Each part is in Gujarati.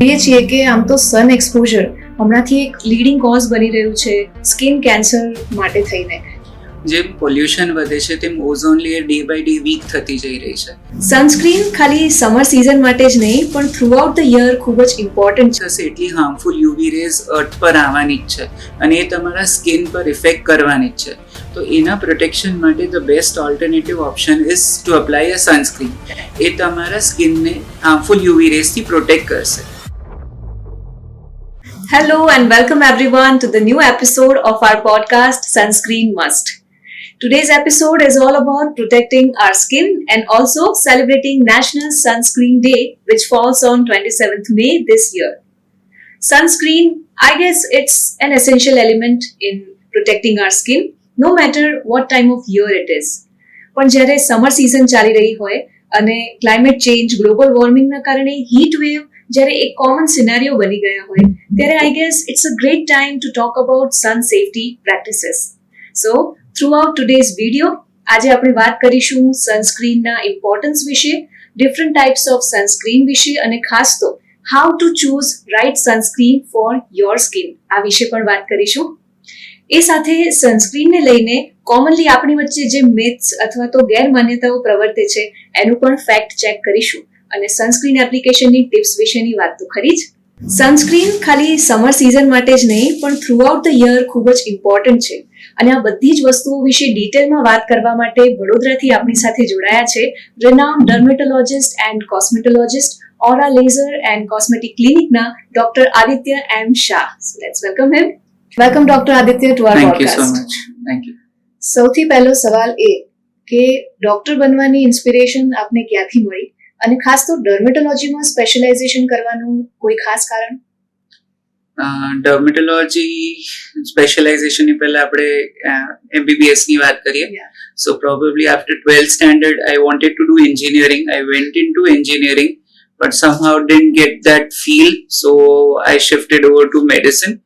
જોઈએ છીએ કે આમ તો સન એક્સપોઝર હમણાંથી એક લીડિંગ કોઝ બની રહ્યું છે સ્કિન કેન્સર માટે થઈને. જેમ પોલ્યુશન વધે છે તેમ ozone layer day by day weak થતી જઈ રહી છે. સનસ્ક્રીન ખાલી સમર સિઝન માટે જ નહીં પણ થ્રુઆઉટ ધ યર ખૂબ જ ઇમ્પોર્ટન્ટ છે. થશે એટલી હાર્મફુલ યુવી રેઝ અર્થ પર આવવાની જ છે અને એ તમારા સ્કિન પર ઇફેક્ટ કરવાની જ છે. તો એના પ્રોટેક્શન માટે the best alternative option is to apply a sunscreen. એ તમારા સ્કિનને હાર્મફુલ યુવી રેઝથી પ્રોટેક્ટ કરશે. Hello and welcome everyone to the new episode of our podcast Sunscreen Must. Today's episode is all about protecting our skin and also celebrating National Sunscreen Day, which falls on 27th May this year. Sunscreen, I guess it's an essential element in protecting our skin, no matter what time of year it is. પણ જ્યારે સમર સિઝન ચાલી રહી હોય અને ક્લાઇમેટ ચેન્જ, ગ્લોબલ વોર્મિંગના કારણે હીટ વેવ જ્યારે એક કોમન સિનારીઓ બની ગયા હોય ત્યારે I guess it's a great time to talk about sun safety practices. So throughout today's video આજે આપણે વાત કરીશું સનસ્ક્રીનના ઇમ્પોર્ટન્સ વિશે, ડિફરન્ટ ટાઈપ્સ ઓફ સનસ્ક્રીન વિશે અને ખાસ તો how to choose right sunscreen for your skin આ વિશે પણ વાત કરીશું. એ સાથે સનસ્ક્રીનને લઈને કોમનલી આપણી વચ્ચે જે મિથ્સ અથવા તો ગેરમાન્યતાઓ પ્રવર્તે છે એનું પણ ફેક્ટ ચેક કરીશું અને સનસ્ક્રીન એપ્લિકેશનની ટિપ્સ વિશેની વાત તો ખરી જ. સનસ્ક્રીન ખાલી સમર સિઝન માટે જ નહીં પણ થ્રુઆઉટ ધ યર ખૂબ જ ઇમ્પોર્ટન્ટ છે અને આ બધી જ વસ્તુઓ વિશે ડિટેલમાં વાત કરવા માટે વડોદરાથી આપણી સાથે જોડાયા છે renowned dermatologist and cosmetologist Aura laser and cosmetic ક્લિનિકના doctor Aditya M Shah. So let's welcome him. Welcome doctor Aditya to our podcast. Thank you so much. Thank you. સૌથી પહેલો સવાલ એ કે ડોક્ટર બનવાની ઇન્સ્પિરેશન આપને ક્યાંથી મળી અને ખાસ તો ડર્મેટોલોજીમાં સ્પેશિયલાઇઝેશન કરવાનું કોઈ ખાસ કારણ? ડર્મેટોલોજી સ્પેશિયલાઇઝેશનની પહેલા આપણે MBBS ની વાત કરીએ. So probably after 12th standard I wanted to do engineering. I went into engineering but somehow didn't get that feel, so I shifted over to medicine.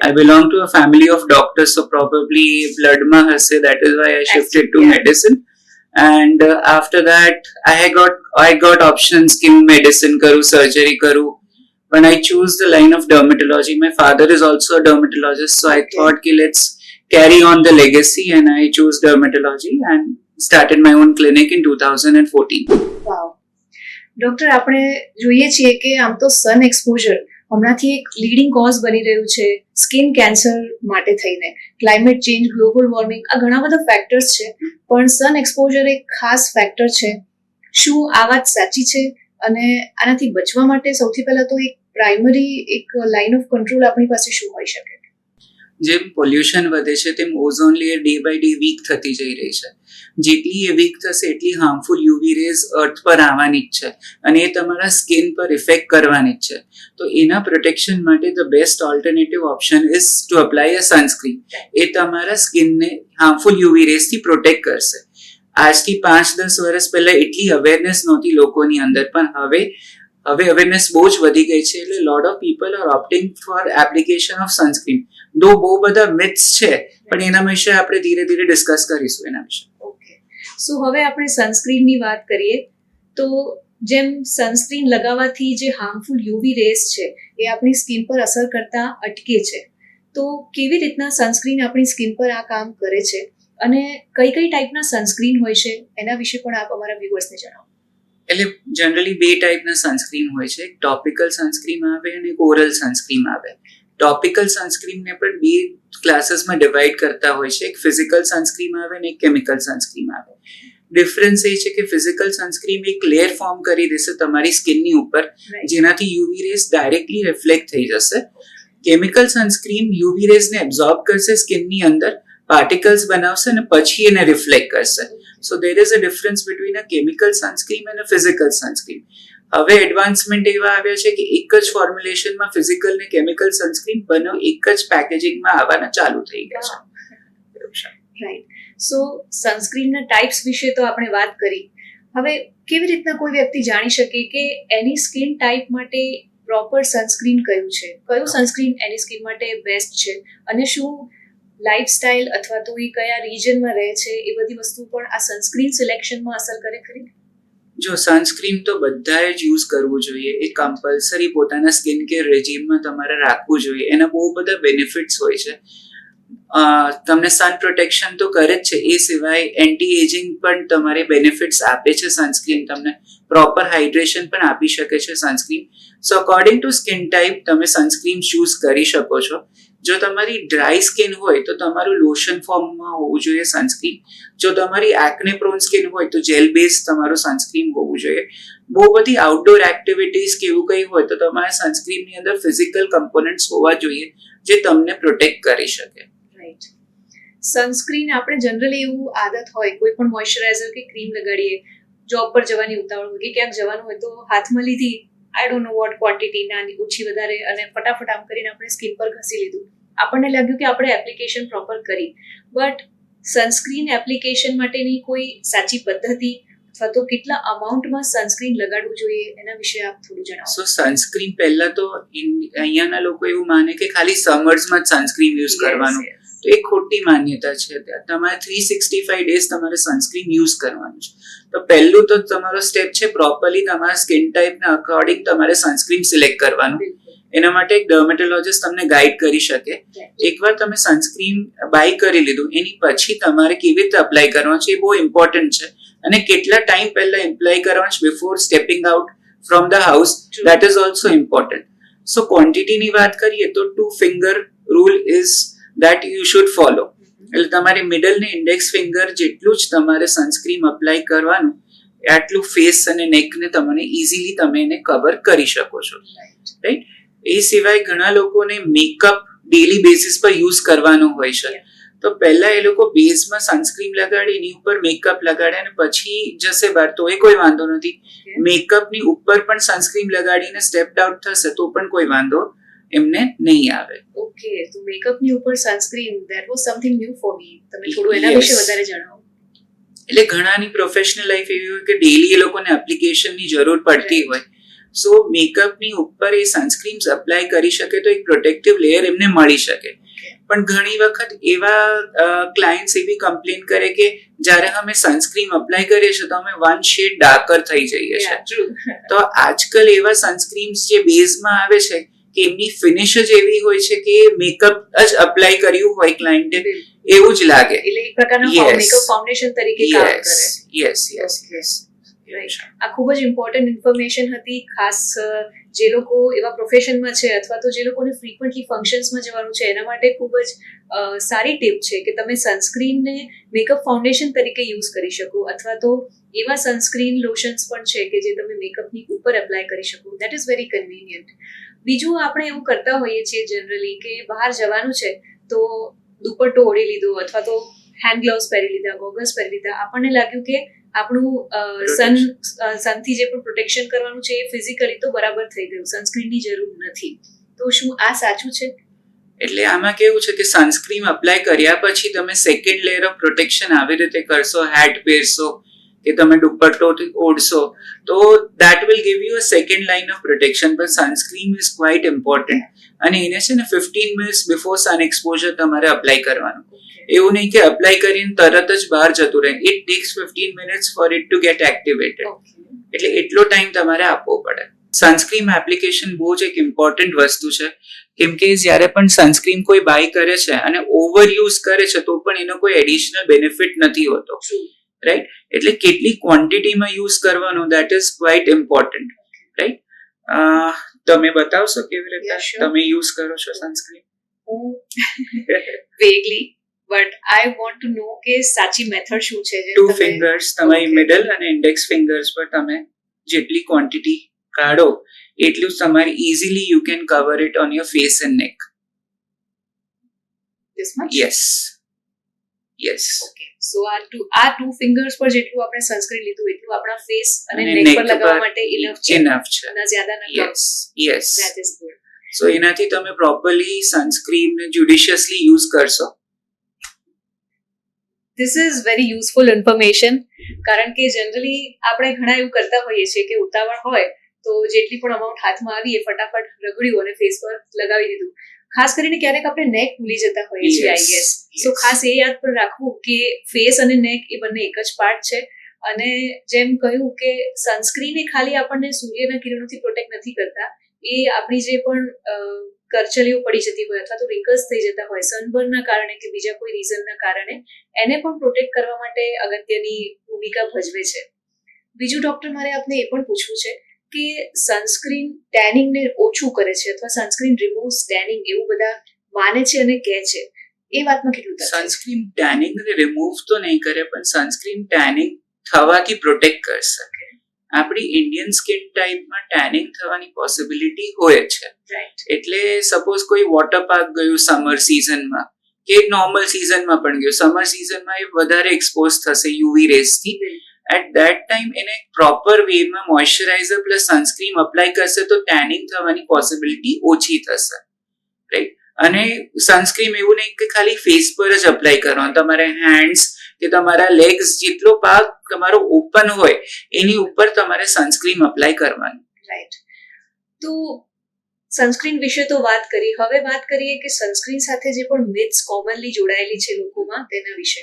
I belong to a family of doctors, so probably blood ma hase, that is why I shifted to medicine. And after that I got options skin medicine karu, surgery karu, but I choose the line of dermatology. My father is also a dermatologist, so I thought ki let's carry on the legacy, and I chose dermatology and started my own clinic in 2014. Wow doctor, આપણે જોઈએ છીએ કે આમ તો સન એક્સપોઝર હમણાંથી એક લીડિંગ કોઝ બની રહ્યું છે સ્કિન કેન્સર માટે થઈને. ક્લાઇમેટ ચેન્જ, ગ્લોબલ વોર્મિંગ આ ઘણા બધા ફેક્ટર્સ છે પણ સન એક્સપોઝર એક ખાસ ફેક્ટર છે. શું આ વાત સાચી છે અને આનાથી બચવા માટે સૌથી પહેલા તો એક પ્રાઇમરી એક લાઇન ઓફ કંટ્રોલ આપણી પાસે શું હોઈ શકે? જેમ પોલ્યુશન વધે છે તેમ ozone layer day by day weak થતી જઈ રહી છે. જેટલી એ વીક થશે એટલી હાર્મફુલ યુવી રેઝ અર્થ પર આવવાની જ છે અને એ તમારા સ્કિન પર ઇફેક્ટ કરવાની જ છે. તો એના પ્રોટેક્શન માટે the best alternative option is to apply a sunscreen. એ તમારા સ્કિનને હાર્મફુલ યુવી રેઝથી પ્રોટેક્ટ કરશે. આજથી 5-10 વર્ષ પહેલા એટલી અવેરનેસ નહોતી લોકોની અંદર, પણ હવે અવેરનેસ બહુ જ વધી ગઈ છે. એટલે lot of people are opting for application of sunscreen. દો બહુ બધા મિથ્સ છે પણ એના વિશે આપણે ધીરે ધીરે ડિસ્કસ કરીશું એના વિશે. ઓકે, સો હવે આપણે સનસ્ક્રીનની વાત કરીએ તો જેમ સનસ્ક્રીન લગાવવાથી જે હાર્મફુલ યુવી રેઝ છે એ આપણી સ્કિન પર અસર કરતા અટકે છે, તો કેવી રીતના સનસ્ક્રીન આપણી સ્કિન પર આ કામ કરે છે અને કઈ કઈ ટાઈપના સનસ્ક્રીન હોય છે એના વિશે પણ આપ અમારા વ્યુઅર્સને જણાવો. એટલે જનરલી 2 ટાઈપના સનસ્ક્રીન હોય છે. એક ટોપિકલ સનસ્ક્રીન આવે અને એક ઓરલ સનસ્ક્રીન આવે. ટોપિકલ સનસ્ક્રીનને પણ 2 ક્લાસીસમાં ડિવાઈડ કરતા હોય છે. એક ફિઝિકલ સનસ્ક્રીન આવે અને એક કેમિકલ સનસ્ક્રીન આવે. ડિફરન્સ એ છે કે ફિઝિકલ સનસ્ક્રીન એક લેયર ફોર્મ કરી દેશે તમારી સ્કિનની ઉપર, જેનાથી યુવી રેઝ ડાયરેક્ટલી રિફ્લેક્ટ થઈ જશે. કેમિકલ સનસ્ક્રીન યુવી રેઝને એબ્ઝોર્બ કરશે સ્કિનની અંદર, પાર્ટિકલ્સ બનાવશે અને પછી એને રિફ્લેક્ટ કરશે. So there is a difference between a chemical sunscreen અને ફિઝિકલ સનસ્ક્રીન. હવે એડવાન્સમેન્ટ એવા આવ્યા છે કે એક જ ફોર્મ્યુલેશનમાં ફિઝિકલ ને કેમિકલ સનસ્ક્રીન બંને એક જ પેકેજિંગમાં આવવાના ચાલુ થઈ ગયા છે. રાઈટ. સો સનસ્ક્રીનના ટાઈપ્સ વિશે તો આપણે વાત કરી. હવે કેવી રીતના કોઈ વ્યક્તિ જાણી શકે કે એની સ્કિન ટાઈપ માટે પ્રોપર સનસ્ક્રીન કયું છે, કયું સનસ્ક્રીન એની સ્કિન માટે બેસ્ટ છે અને શું લાઇફસ્ટાઇલ અથવા તો એ કયા રિજનમાં રહે છે એ બધી વસ્તુ પણ આ સનસ્ક્રીન સિલેક્શનમાં અસર કરે ખરી? જો સનસ્ક્રીન તો બધાએ જ યુઝ કરવું જોઈએ, એ કમ્પલસરી પોતાના સ્કિન કેર રેજીમમાં તમારે રાખવું જોઈએ. એના બહુ બધા બેનિફિટ્સ હોય છે. તમને સન પ્રોટેક્શન તો કરે જ છે, એ સિવાય એન્ટી એજિંગ પણ તમારે બેનિફિટ્સ આપે છે સનસ્ક્રીન. તમને પ્રોપર હાઇડ્રેશન પણ આપી શકે છે sunscreen. So according to skin type તમે સનસ્ક્રીન ચૂઝ કરી શકો છો. જો તમારી ડ્રાય સ્કિન હોય તો તમારું લોશન ફોર્મમાં હોવું જોઈએ સનસ્ક્રીન. જો તમારી એક્ને પ્રોન સ્કિન હોય તો જેલ બેઝ તમારું સનસ્ક્રીન હોવું જોઈએ. બહુ બધી આઉટડોર એક્ટિવિટીઝ કે એવું કંઈ હોય તો તમારે સનસ્ક્રીનની અંદર ફિઝિકલ કમ્પોનન્ટ્સ હોવા જોઈએ જે તમને પ્રોટેક્ટ કરી શકે. રાઈટ. સનસ્ક્રીન આપણે જનરલી એવું આદત હોય કોઈ પણ મોઇશ્ચરાઇઝર કે ક્રીમ લગાડીએ, જોબ પર જવાની ઉતાવળ હોય કે ક્યાંક જવાનું હોય તો હાથમાં લીધી, I don't know what quantity, નાની ઓછી વધારે, અને ફટાફટ આમ કરીને આપણે સ્કિન પર ઘસી લીધું. આપણને લાગ્યું કે આપણે એપ્લિકેશન પ્રોપર કરી, બટ સનસ્ક્રીન એપ્લિકેશન માટેની કોઈ સાચી પદ્ધતિ અથવા તો કેટલા અમાઉન્ટમાં સનસ્ક્રીન લગાડવું જોઈએ એના વિશે આપ થોડું જણાવો. સો સનસ્ક્રીન પહેલા તો અહીંયાના લોકો એવું માને કે ખાલી સમર્સમાં જ સનસ્ક્રીન યુઝ કરવાનું, તો એ ખોટી માન્યતા છે. તમારે 365 ડેઝ તમારે સનસ્ક્રીન યુઝ કરવાનું છે. તો પહેલું તો તમારો સ્ટેપ છે પ્રોપરલી તમારા સ્કિન ટાઈપના અકોર્ડિંગ તમારે સનસ્ક્રીન સિલેક્ટ કરવાનું. એના માટે એક ડર્મેટોલોજીસ્ટ તમને ગાઈડ કરી શકે. એકવાર તમે સનસ્ક્રીન બાય કરી લીધું એની પછી તમારે કેવી રીતે અપ્લાય કરવાનું છે એ બહુ ઇમ્પોર્ટન્ટ છે. અને કેટલા ટાઈમ પહેલા એપ્લાય કરવાનું છે before stepping out from the house, that is also important. So ક્વોન્ટિટીની વાત કરીએ તો 2 finger rule is that you should follow. એટલે તમારી મિડલ ને ઇન્ડેક્સ ફિંગર જેટલું જ તમારે સનસ્ક્રીન અપ્લાય કરવાનું, આટલું ફેસ અને નેકને તમને ઇઝીલી તમે એને કવર કરી શકો છો. રાઈટ. એ સિવાય ઘણા લોકોને મેકઅપ ડેલી બેસિસ પર યુઝ કરવાનો હોય છે. તો પહેલા એ લોકો બેઝમાં સનસ્ક્રીન લગાડે, એની ઉપર મેકઅપ લગાડે અને પછી જશે બહાર તો એ કોઈ વાંધો નથી. મેકઅપની ઉપર પણ સનસ્ક્રીન લગાડીને સ્ટેપ્ડ આઉટ થશે તો પણ કોઈ વાંધો એમને નહીં આવે. ઓકે, તો મેકઅપની ઉપર sunscreen, that was something new for me. તમે થોડું એના વિશે વધારે જણાવો. એટલે ઘણાની પ્રોફેશનલ લાઈફ એવી હોય કે ડેલી એ લોકોને એપ્લિકેશનની જરૂર પડતી હોય. સો મેકઅપની ઉપર એ સનસ્ક્રીન અપ્લાય કરી શકે તો એક પ્રોટેક્ટિવ લેયર એમને મળી શકે. પણ ઘણી વખત એવા ક્લાયન્ટ્સ એવી કમ્પ્લેન કરે કે જ્યારે અમે સનસ્ક્રીન અપ્લાય કરીએ છીએ તો અમે 1 શેડ ડાર્કર થઈ જઈએ છીએ. તો આજકાલ એવા સનસ્ક્રીન્સ જે બેઝમાં આવે છે કે એમની ફિનિશ જ એવી હોય છે કે મેકઅપ જ અપ્લાય કર્યું હોય ક્લાયન્ટે એવું જ લાગે. એટલે એક પ્રકારના મેકઅપ ફાઉન્ડેશન તરીકે કામ કરે. યસ. આ ખૂબ જ ઇમ્પોર્ટન્ટ ઇન્ફોર્મેશન હતી, ખાસ જે લોકો એવા પ્રોફેશનમાં છે અથવા તો જે લોકોને ફ્રીક્વન્ટલી ફંક્શન્સમાં જવાનું છે એના માટે ખૂબ જ સારી ટીપ છે કે તમે સનસ્ક્રીનને મેકઅપ ફાઉન્ડેશન તરીકે યુઝ કરી શકો, અથવા તો એવા સનસ્ક્રીન લોશન્સ પણ છે કે જે તમે મેકઅપની ઉપર એપ્લાય કરી શકો. That is very convenient. બીજું આપણે એવું કરતા હોઈએ છીએ જનરલી કે બહાર જવાનું છે તો દુપટ્ટો ઓઢી લીધો અથવા તો હેન્ડ ગ્લોવ્સ પહેરી લીધા, ગોગલ્સ પહેરી લીધા, આપણને લાગ્યું કે આપણું સનથી જે પણ પ્રોટેક્શન કરવાનું છે એ ફિઝિકલી તો બરાબર થઈ ગયું, સનસ્ક્રીનની જરૂર નથી. તો શું આ સાચું છે? એટલે આમાં કેવું છે કે સનસ્ક્રીન અપ્લાય કર્યા પછી તમે સેકન્ડ લેયર ઓફ પ્રોટેક્શન આવી રીતે કરશો, હેટ પહેરશો કે તમે દુપટ્ટો ઓઢશો તો that will give you a second line of protection. પણ સનસ્ક્રીન ઇઝ ક્વાઇટ ઇમ્પોર્ટન્ટ અને એને છે ને 15 મિનિટ્સ બિફોર સન એક્સપોઝર તમારે અપ્લાય કરવાનું. એવું નહીં કે અપ્લાય કરીને તરત જ બહાર જતું રહે. It tax 15 minutes four it to gate activated. એટલે એટલો ટાઈમ તમારે આપવો પડે. સનસ્ક્રીન એપ્લિકેશન બહુ જ એક ઇમ્પોર્ટન્ટ વસ્તુ છે, કેમ કે જ્યારે પણ સનસ્ક્રીન કોઈ બાય કરે છે અને ઓવર યુઝ કરે છે તો પણ એનો કોઈ એડિશનલ બેનિફિટ નથી હોતો. રાઈટ. એટલે કેટલી ક્વોન્ટિટીમાં યુઝ કરવાનો that is quite important. Right. તમે બતાવશો કેવી રીતે તમે યુઝ કરો છો sunscreen? Vaguely, but I want to know કે સાચી મેથડ શું છે. 2 ફિંગર્સ તમારી મિડલ અને ઇન્ડેક્સ ફિંગર્સ પર તમે જેટલી ક્વોન્ટિટી કાઢો એટલું તમારી easily you can cover it on your face and નેક. This much? Yes. Okay. So આ 2 fingers પર જેટલું આપણે સનસ્ક્રીન લીધું એટલું આપણા ફેસ અને નેક પર લગાવવા માટે ઇનફ છે. ના જ્યાદા ના કમ. Yes. That is good. So એનાથી તમે પ્રોપરલી સનસ્ક્રીન ને જ્યુડિશિયસલી યુઝ કરશો. This is very useful information, કારણ કે જનરલી આપણે ઘણા એવું કરતા હોઈએ છીએ કે ઉતાવળ હોય તો જેટલી પણ અમાઉન્ટ હાથમાં આવી એ ફટાફટ રગડ્યું અને ફેસ પર લગાવી દીધું. ખાસ કરીને ક્યારેક આપણે નેક ભૂલી જતા હોઈએ છીએ, આઈ ગેસ. સો ખાસ એ યાદ પર રાખવું કે ફેસ અને નેક એ બંને એક જ પાર્ટ છે અને જેમ કહ્યું કે સનસ્ક્રીન એ ખાલી આપણને સૂર્યના કિરણોથી પ્રોટેક્ટ નથી કરતા, એ આપણી જે પણ કરચલીઓ પડી જતી હોય અથવા તો રિંકલ્સ થઈ જતા હોય સનબર્નના કારણે કે બીજા કોઈ રીઝનના કારણે, એને પણ પ્રોટેક્ટ કરવા માટે અગત્યની ભૂમિકા ભજવે છે. બીજું ડોક્ટર, મારે આપને એ પણ પૂછવું છે કે સનસ્ક્રીન ટેનિંગને ઓછું કરે છે અથવા સનસ્ક્રીન રિમૂવ્સ ટેનિંગ એવું બધા માને છે અને કહે છે, એ વાતમાં કેટલું તથ્ય છે? સનસ્ક્રીન ટેનિંગ રિમૂવ તો નહીં કરે, પણ સનસ્ક્રીન ટેનિંગ થવાથી પ્રોટેક્ટ કરશે. આપણી ઇન્ડિયન સ્કિન ટાઈપમાં ટેનિંગ થવાની પોસિબિલિટી હોય છે. એટલે સપોઝ કોઈ વોટર પાર્ક ગયું સમર સિઝનમાં કે નોર્મલ સિઝનમાં પણ ગયું, સમર સિઝનમાં એ વધારે એક્સપોઝ થશે યુવી રેઝથી. એટ ધેટ ટાઈમ એને પ્રોપર વેમાં મોઇશ્ચરાઇઝર પ્લસ સનસ્ક્રીન અપ્લાય કરશે તો ટેનિંગ થવાની પોસિબિલિટી ઓછી થશે, રાઈટ. અને સનસ્ક્રીન એવું નહીં કે ખાલી ફેસ પર જ અપ્લાય કરવાનું, તમારે હેન્ડ્સ કે તમારા લેગ્સ જેટલો ભાગ તમારો ઓપન હોય એની ઉપર તમારે સનસ્ક્રીન અપ્લાય કરવાનું. રાઈટ. તો સનસ્ક્રીન વિશે તો વાત કરી, હવે વાત કરીએ કે સનસ્ક્રીન સાથે જે પણ મિથ્સ કોમનલી જોડાયેલી છે લોકોમાં તેના વિશે.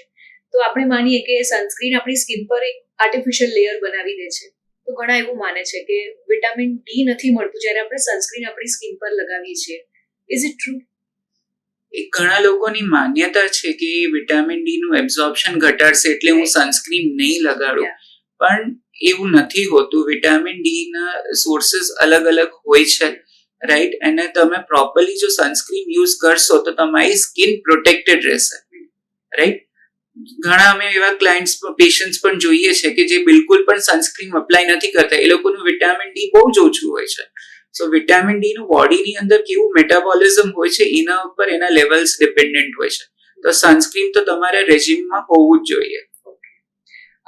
તો આપણે માનીએ કે સનસ્ક્રીન આપણી સ્કિન પર એક આર્ટિફિશિયલ લેયર બનાવી દે છે, તો ઘણા એવું માને છે કે વિટામિન ડી નથી મળતું જ્યારે આપણે સનસ્ક્રીન આપણી સ્કિન પર લગાવીએ છીએ. Is it true? એ ઘણા લોકોની માન્યતા છે કે વિટામિન ડી નું એબ્ઝોર્પ્શન ઘટાડશે એટલે હું સનસ્ક્રીન નહીં લગાડું, પણ એવું નથી હોતું. વિટામિન ડી ના સોર્સિસ અલગ અલગ હોય છે, રાઈટ. અને તમે પ્રોપરલી જો સનસ્ક્રીન યુઝ કરશો તો તમારી સ્કિન પ્રોટેક્ટેડ રહેશે, રાઈટ. ઘણા અમે એવા ક્લાયન્ટ્સ પેશન્ટ્સ પણ જોઈએ છે કે જે બિલકુલ પણ સનસ્ક્રીન અપ્લાય નથી કરતા, એ લોકોનું વિટામિન ડી બહુ જ ઓછું હોય છે. સો વિટામિન ડી નું બોડીની અંદર કેવું મેટાબોલિઝમ હોય છે એના ઉપર એના લેવલ્સ ડિપેન્ડન્ટ હોય છે. તો સનસ્ક્રીન તો તમારે રેજીમમાં હોવું જ જોઈએ.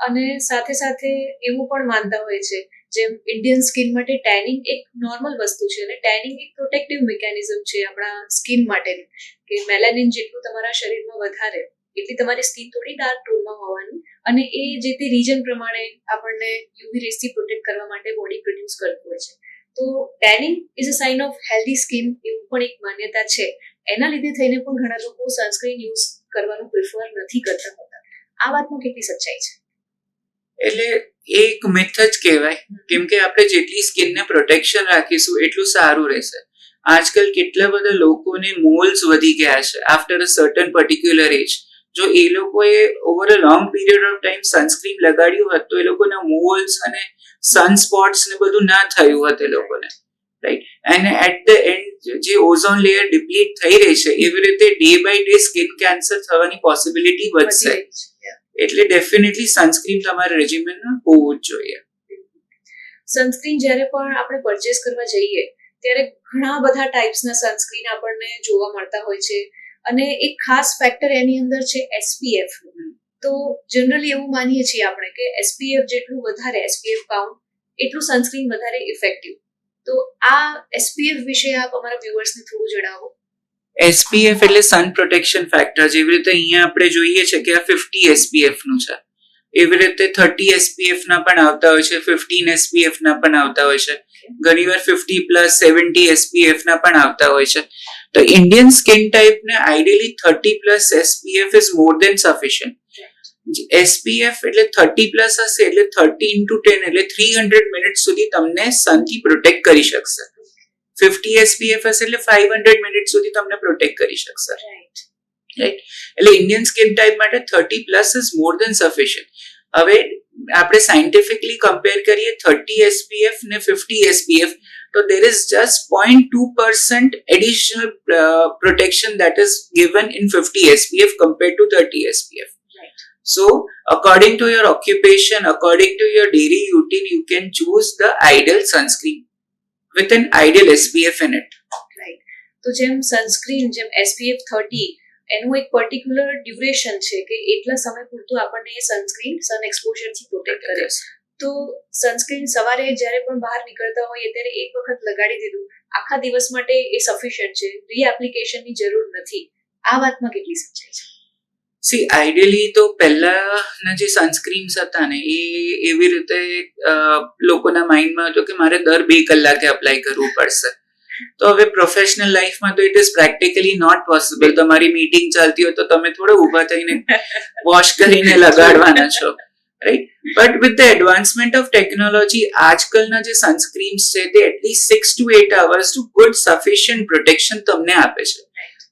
અને સાથે સાથે એવું પણ માનતા હોય છે, જેમ ઇન્ડિયન સ્કિન માટે ટેનિંગ એક નોર્મલ વસ્તુ છે અને ટેનિંગ એક પ્રોટેક્ટિવ મિકેનિઝમ છે આપણા સ્કિન માટેનું, કે મેલાનિન જેટલું તમારા શરીરમાં વધારે એટલી તમારી સ્કિન થોડી ડાર્ક ટોનમાં હોવાની, અને એ જે તે રીજન પ્રમાણે આપણને યુવી રેઝથી પ્રોટેક્ટ કરવા માટે બોડી પ્રોડ્યુસ કરતું હોય છે. તો tanning is a sign of healthy skin એવું પણ એક માન્યતા છે. એના લીધે થઈને પણ ઘણા લોકો સનસ્ક્રીન યુઝ કરવાનું પ્રિફર નથી કરતા હોતા. આ વાતમાં કેટલી સચ્ચાઈ છે? એટલે એક મિથ જ કહેવાય, કેમ કે આપણે જેટલી સ્કિનને પ્રોટેક્શન રાખીશું એટલું સારું રહેશે. આજકાલ કેટલા બધા લોકોને મોલ્સ વધી ગયા છે after a certain particular age. જો એ લોકોએ over a long period of time sunscreen લગાડ્યું હોત તો એ લોકોના મોલ્સ અને સનસ્પોટ્સ ને બધું ના થયું હોત એ લોકોને, રાઈટ. અને એટ ધ એન્ડ જે ઓઝોન લેયર ડિપ્લીટ થઈ રહી છે એવી રીતે day by day skin cancer થવાની પોસિબિલિટી વધશે. એટલે ડેફિનેટલી સનસ્ક્રીન તમારા રેજીમેનમાં હોવું જ જોઈએ. સનસ્ક્રીન જ્યારે પણ આપણે પરચેસ કરવા જઈએ ત્યારે ઘણા બધા ટાઈપ્સના સનસ્ક્રીન આપણને જોવા મળતા હોય છે, અને એક ખાસ ફેક્ટર એની અંદર છે એસપીએફ. તો જનરલી એવું માનીએ છીએ આપણે કે એસપીએફ જેટલું વધારે એસપીએફ કાઉન્ટ એટલું સનસ્ક્રીન વધારે ઇફેક્ટિવ. તો આ એસપીએફ વિશે આપ અમારા વ્યુઅર્સને થોડું જણાવો. એસપીએફ એટલે સન પ્રોટેક્શન ફેક્ટર. જેવી રીતે અહીંયા આપણે જોઈએ છે કે આ 50 એસપીએફ નું છે, એવી રીતે 30 એસપીએફ ના પણ આવતા હોય છે, 15 એસપીએફ ના પણ આવતા હોય છે, ઘણીવાર 50+, 70 એસપીએફ ના પણ આવતા હોય છે. તો ઇન્ડિયન સ્કિન ટાઈપ ને ideally 30+ SPF is more than sufficient. SPF એટલે 30+ હશે એટલે 30 × 10 એટલે 300 મિનિટ સુધી તમને સનથી પ્રોટેક્ટ કરી શકશે. 50 એસપીએફ હશે એટલે 500 મિનિટ સુધી તમને પ્રોટેક્ટ કરી શકશે, રાઈટ. એટલે ઇન્ડિયન સ્કિન ટાઈપ માટે 30+ ઇઝ મોર દેન સફિશિયન્ટ. હવે આપણે સાયન્ટિફિકલી કમ્પેર કરીએ 30 એસપીએફ ને 50 એસપીએફ, તો there is just 0.2% additional protection that is given in 50 SPF compared to 30 SPF. Right. So, according to your occupation, according to your daily routine, you can choose the ideal sunscreen with an ideal SPF in it. Right. તો જેમ સનસ્ક્રીન જેમ SPF 30 એનું એક પર્ટિક્યુલર ડ્યુરેશન છે કે એટલા સમય પૂરતું આપણને એ સનસ્ક્રીન સન એક્સપોઝરથી પ્રોટેક્ટ કરે. તો સનસ્ક્રીન સવારે જ્યારે પણ બહાર નીકળતા હોઈએ ત્યારે એક વખત લગાડી દીધું, આખા દિવસ માટે એ સફિશિયન્ટ છે, રીએપ્લિકેશનની જરૂર નથી. આ વાતમાં કેટલી સચ્ચાઈ છે? સી આઈડિયલી તો પહેલાના જે સનસ્ક્રીન્સ હતા ને એ એવી રીતે લોકોના માઇન્ડમાં હતો કે મારે દર 2 કલાકે અપ્લાય કરવું પડશે. તો હવે પ્રોફેશનલ લાઈફમાં તો it is practically not possible. તમારી મીટિંગ ચાલતી હોય તો તમે થોડા ઊભા થઈને વોશ કરીને લગાડવાના છો. Right. But with the advancement of technology આજકાલના જે સનસ્ક્રીન્સ છે તે at least 6 to 8 hours to good sufficient protection તમને આપે છે.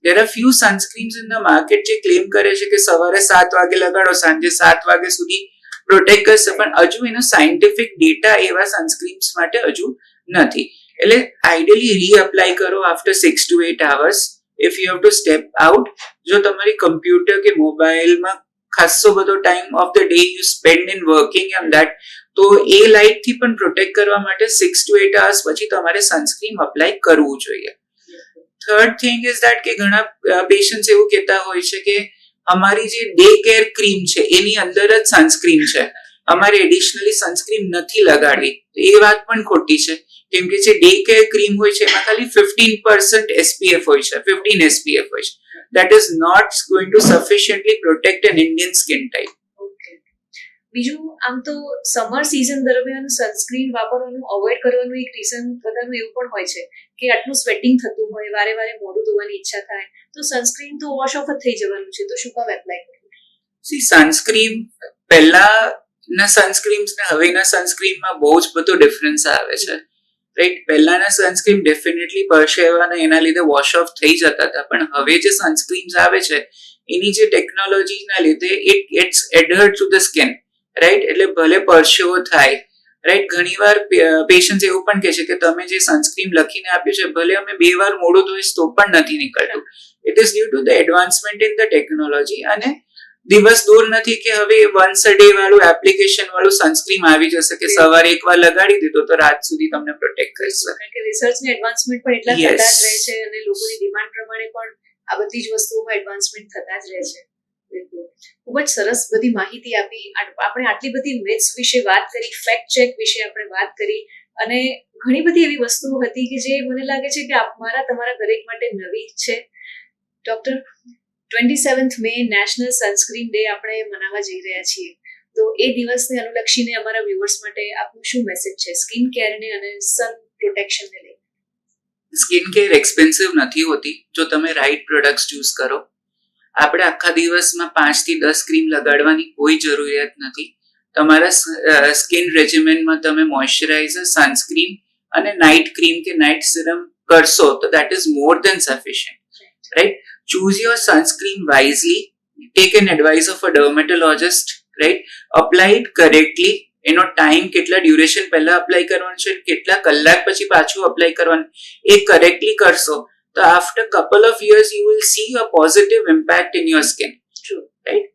There are few sunscreens in the market જે ક્લેમ કરે છે કે સવારે 7 વાગે લગાડો, સાંજે 7 વાગે સુધી પ્રોટેક્ટ કરશે, પણ હજુ એનો સાયન્ટિફિક ડેટા એવા સનસ્ક્રીન્સ માટે હજુ નથી. એટલે આઈડિયલી રીઅપ્લાય કરો after 6 to 8 hours if you have to step out. જો તમારી કમ્પ્યુટર કે મોબાઈલમાં ખાસો બધો time of the day you spend in working and that, તો એ લાઇટથી પણ પ્રોટેક્ટ કરવા માટે 6 to 8 hours પછી તમારે સનસ્ક્રીન અપ્લાય કરવું જોઈએ. થર્ડ થિંગ ઇઝ દેટ કે ઘણા પેશન્ટ્સ એવું કહેતા હોય છે કે અમારી જે ડે કેર ક્રીમ છે એની અંદર જ સનસ્ક્રીન છે, અમારે એડિશનલી સનસ્ક્રીન નથી લગાડવી. એ વાત પણ ખોટી છે, કેમ કે જે ડે કેર ક્રીમ હોય છે એમાં ખાલી 15% SPF હોય છે, 15 SPF હોય છે. That is not going to sufficiently protect an Indian skin type. બીજું, આમ તો સમર સિઝન દરમિયાન સનસ્ક્રીન વાપરવાનું અવોઇડ કરવાનું એક રીઝન બધાનું એવું પણ હોય છે કે આટલું સ્વેટિંગ થતું હોય, વારે વારે મોઢું ધોવાની ઈચ્છા થાય, તો સનસ્ક્રીન તો વોશ ઓફ જ થઈ જવાનું છે, તો શું કામ એપ્લાય કરવું? સી, સનસ્ક્રીન પહેલાના સનસ્ક્રીન્સ ને હવેના સનસ્ક્રીનમાં બહુ જ બધો ડિફરન્સ આવે છે, રાઈટ. પહેલાના સનસ્ક્રીન ડેફિનેટલી પરસેવાના એના લીધે વોશ ઓફ થઈ જતા હતા, પણ હવે જે સનસ્ક્રીન્સ આવે છે એની જે ટેકનોલોજીના લીધે it gets adhered to the skin, right. એટલે ભલે પરસેવો થાય, રાઈટ. ઘણીવાર પેશન્ટ્સ એવું પણ કહે છે કે તમે જે સનસ્ક્રીન લખીને આપ્યું છે ભલે અમે 2 વાર મોઢું ધોઈશ તો પણ નથી નીકળતું. It is due to the advancement in the technology. અને દિવસ દૂર નથી કે હવે વન્સ અ ડે વાળું એપ્લિકેશન વાળું સનસ્ક્રીન આવી જશે કે સવારે એકવાર લગાડી દીધો તો રાત સુધી તમને પ્રોટેક્ટ કરશે. કારણ કે રિસર્ચની એડવાન્સમેન્ટ પણ એટલા થતા જ રહે છે અને લોકોની ડિમાન્ડ પ્રમાણે પણ આ બધી જ વસ્તુઓમાં એડવાન્સમેન્ટ થતા જ રહે છે. ખૂબ જ સરસ બધી માહિતી આપી. આપણે આટલી બધી મિથ્સ વિશે વાત કરી, ફેક્ટ ચેક વિશે આપણે વાત કરી, અને ઘણી બધી એવી વસ્તુઓ હતી કે જે મને લાગે છે કે તમારા દરેક માટે નવી છે. ડોક્ટર, 27th મે નેશનલ સનસ્ક્રીન ડે આપણે મનાવવા જઈ રહ્યા છીએ, તો એ દિવસને અનુલક્ષીને અમારા વ્યુઅર્સ માટે આપનું શું મેસેજ છે સ્કિન કેરને અને સન પ્રોટેક્શનને લઈને? સ્કિન કેર એક્સપેન્સિવ નથી હોતી જો તમે રાઈટ પ્રોડક્ટ્સ ચૂઝ કરો. આપણે આખા દિવસમાં 5 થી 10 ક્રીમ લગાડવાની કોઈ જરૂરિયાત નથી. તમારા સ્કિન રેજિમેનમાં તમે મોઇશ્ચરાઇઝર, સનસ્ક્રીન અને નાઇટ ક્રીમ કે નાઇટ સિરમ કરશો તો that is more than sufficient, right. Choose your sunscreen wisely, take an advice of a dermatologist, right. Apply it correctly. એનો ટાઈમ, કેટલા ડ્યુરેશન પહેલા અપ્લાય કરવાનું છે, કેટલા કલાક પછી પાછું અપ્લાય કરવાનું, એ કરેક્ટલી કરશો તો after couple of years you will see a positive impact in your skin. Right?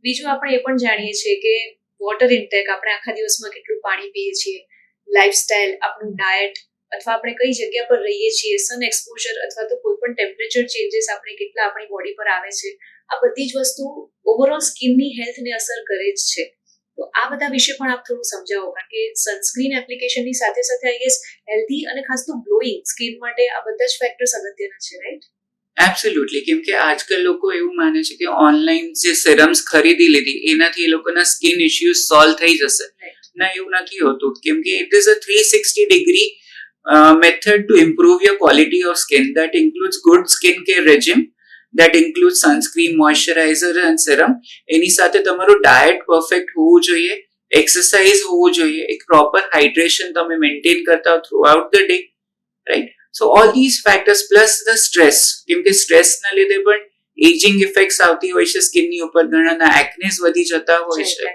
બીજું આપણે એ પણ જાણીએ છીએ કે વોટર ઇન્ટેક, આપણે આખા દિવસમાં કેટલું પાણી પીએ છીએ, લાઇફસ્ટાઇલ, આપણું ડાયટ, અથવા આપણે કઈ જગ્યા પર રહીએ છીએ, સન એક્સપોઝર અથવા તો કોઈ પણ ટેમ્પરેચર ચેન્જીસ આપણે કેટલા આપણી બોડી પર આવે છે, આ બધી જ વસ્તુ ઓવરઓલ સ્કિનની હેલ્થને અસર કરે જ છે. તો આ બધા વિશે પણ આપ થોડું સમજાવો, કારણ કે સનસ્ક્રીન એપ્લિકેશનની સાથે સાથે આઈ ગેસ હેલ્ધી અને ખાસ તો ગ્લોઈંગ સ્કિન માટે આ બધા જ ફેક્ટર્સ અગત્યના છે, રાઈટ? એબ્સોલ્યુટલી. કેમ કે આજકાલ લોકો એવું માને છે કે ઓનલાઈન જે સિરમ્સ ખરીદી લીધી એનાથી એ લોકોના સ્કિન ઇશ્યુઝ સોલ્વ થઈ જશે. ના, એવું નથી હોતું. કેમ કે it is a 360-degree method to improve your quality of skin. That includes good skin care regime, that includes sunscreen, moisturizer and serum. એની સાથે તમારું ડાયટ પરફેક્ટ હોવું જોઈએ, એક્સરસાઇઝ હોવું જોઈએ, એક પ્રોપર હાઇડ્રેશન તમે મેન્ટેન કરતા હો through out the day, right. So all these factors plus the stress, કેમ કે સ્ટ્રેસના લીધે પણ એજિંગ ઇફેક્ટ્સ આવતી હોય છે સ્કિનની ઉપર, ઘણાના એક્નેસ વધી જતા હોય છે.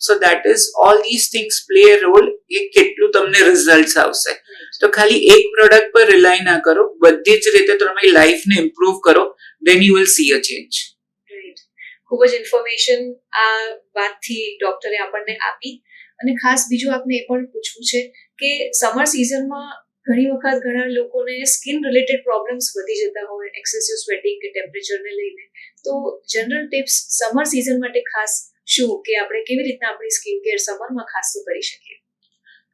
So that is all these things play a role કે કેટલું તમને રિઝલ્ટ આવશે. તો ખાલી એક પ્રોડક્ટ પર રિલાય ના કરો, બધી જ રીતે તમારી લાઈફને ઇમ્પ્રૂવ કરો, then you will see a change. ખૂબ જ ઇન્ફોર્મેશન આ વાતથી ડોક્ટરે આપણને આપી. અને ખાસ બીજું આપણે એ પણ પૂછવું છે કે સમર સિઝનમાં ઘણી વખત ઘણા લોકોને સ્કિન રિલેટેડ પ્રોબ્લેમ્સ વધી જતા હોય, એક્સેસિવ સ્વેટિંગ કે ટેમ્પરેચરને લઈને, તો જનરલ ટિપ્સ સમર સિઝન માટે ખાસ શું, કે આપણે કેવી રીતના આપણી સ્કિન કેર સમરમાં ખાસ તો કરી શકીએ?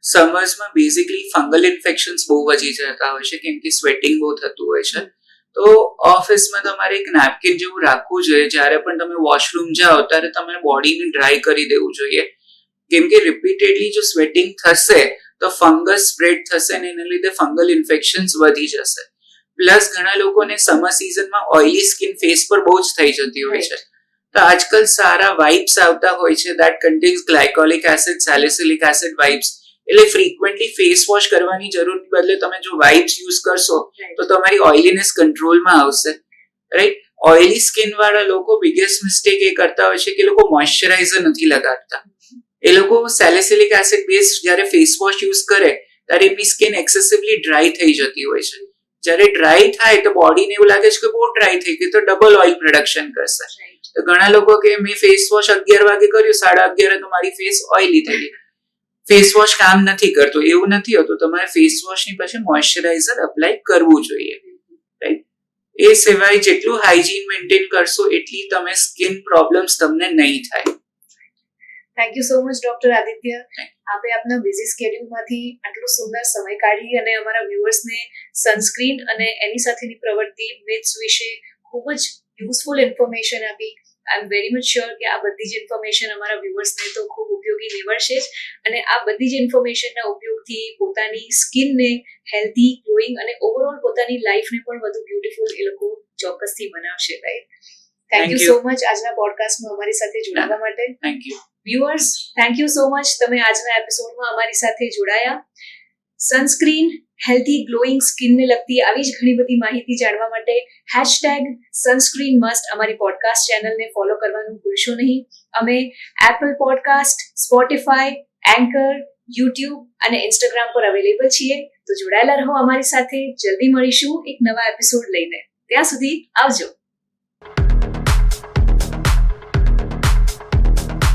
સમર્સમાં બેઝિકલી ફંગલ ઇન્ફેક્શન્સ બહુ વધી જતા હોય છે, કેમ કે સ્વેટિંગ બહુ થતું હોય છે. તો ઓફિસમાં તમારે એક નેપકિન જેવું રાખવું જોઈએ. જ્યારે પણ તમે વોશરૂમ જાઓ ત્યારે તમારે બોડીને ડ્રાય કરી દેવું જોઈએ, કેમ કે રિપીટેડલી જો સ્વેટિંગ થશે તો ફંગસ સ્પ્રેડ થશે અને એના લીધે ફંગલ ઇન્ફેક્શન્સ વધી જશે. પ્લસ ઘણા લોકોને સમર સિઝનમાં ઓઇલી સ્કિન ફેસ પર બહુ જ થઈ જતી હોય છે. તો આજકાલ સારા વાઇબ્સ આવતા હોય છે that contains glycolic acid, salicylic acid vibes. એટલે ફ્રીક્વન્ટલી ફેસ વોશ કરવાની જરૂરની બદલે તમે જો વાઇબ્સ યુઝ કરશો તો તમારી ઓઇલીનેસ કંટ્રોલમાં આવશે, રાઈટ. ઓઇલી સ્કિન વાળા લોકો બિગેસ્ટ મિસ્ટેક એ કરતા હોય છે કે લોકો મોઇશ્ચરાઇઝર નથી લગાડતા. એ લોકો સેલિસિલિક એસિડ બેઝ જ્યારે ફેસ વોશ યુઝ કરે ત્યારે એમની સ્કિન એક્સેસિવલી ડ્રાય થઈ જતી હોય છે. જ્યારે ડ્રાય થાય તો બોડીને એવું લાગે છે કે બહુ ડ્રાય થઈ ગઈ તો ડબલ ઓઇલ પ્રોડક્શન કરશે. તો ઘણા લોકો કે મેં ફેસ વોશ 11 વાગે કર્યું, 11:30 તો મારી ફેસ ઓઇલી થઈ ગઈ. ફેસ વોશ કામ નથી કરતું, એવું નથી હોતું. તમારે ફેસ વોશની પછી મોઇશ્ચરાઇઝર અપ્લાય કરવું જોઈએ, રાઈટ. એ સિવાય જેટલું હાઇજીન મેન્ટેન કરશો એટલી તમે સ્કિન પ્રોબ્લેમ્સ તમને નહીં થાય. Thank you so much doctor Aditya. આપે આપના બિઝી સ્કેડ્યુલમાંથી આટલો સુંદર સમય કાઢી અને અમારા વ્યુઅર્સને સનસ્ક્રીન અને એની સાથેની પ્રવૃત્તિ મિથ્સ વિશે ખૂબ જ યુઝફુલ ઇન્ફોર્મેશન આપી. આઈ એમ વેરી મચ શ્યોર કે આ બધી જ ઇન્ફોર્મેશન અમારા વ્યુઅર્સને તો ખૂબ ઉપયોગી નીવડશે જ, અને આ બધી જ ઇન્ફોર્મેશનના ઉપયોગથી પોતાની સ્કિનને હેલ્ધી, ગ્લોઈંગ અને ઓવરઓલ પોતાની લાઈફને પણ વધુ બ્યુટીફુલ એ લોકો ચોક્કસથી બનાવશે, right. Thank you so much આજના પોડકાસ્ટમાં અમારી સાથે જોડાવા માટે. Thank you. Viewers, thank you so much તમે આજના એપિસોડમાં અમારી સાથે જોડાયા. સનસ્ક્રીન, હેલ્ધી ગ્લોઈંગ સ્કિનને લગતી આવી જ ઘણી બધી માહિતી જાણવા માટે #sunscreenmust અમારી પોડકાસ્ટ ચેનલને ફોલો કરવાનું ભૂલશો નહીં. અમે Apple podcast, Spotify, anchor, YouTube અને ઇન્સ્ટાગ્રામ પર અવેલેબલ છીએ. તો જોડાયેલા રહો અમારી સાથે. જલ્દી મળીશું એક નવા એપિસોડ લઈને. ત્યાં સુધી આવજો.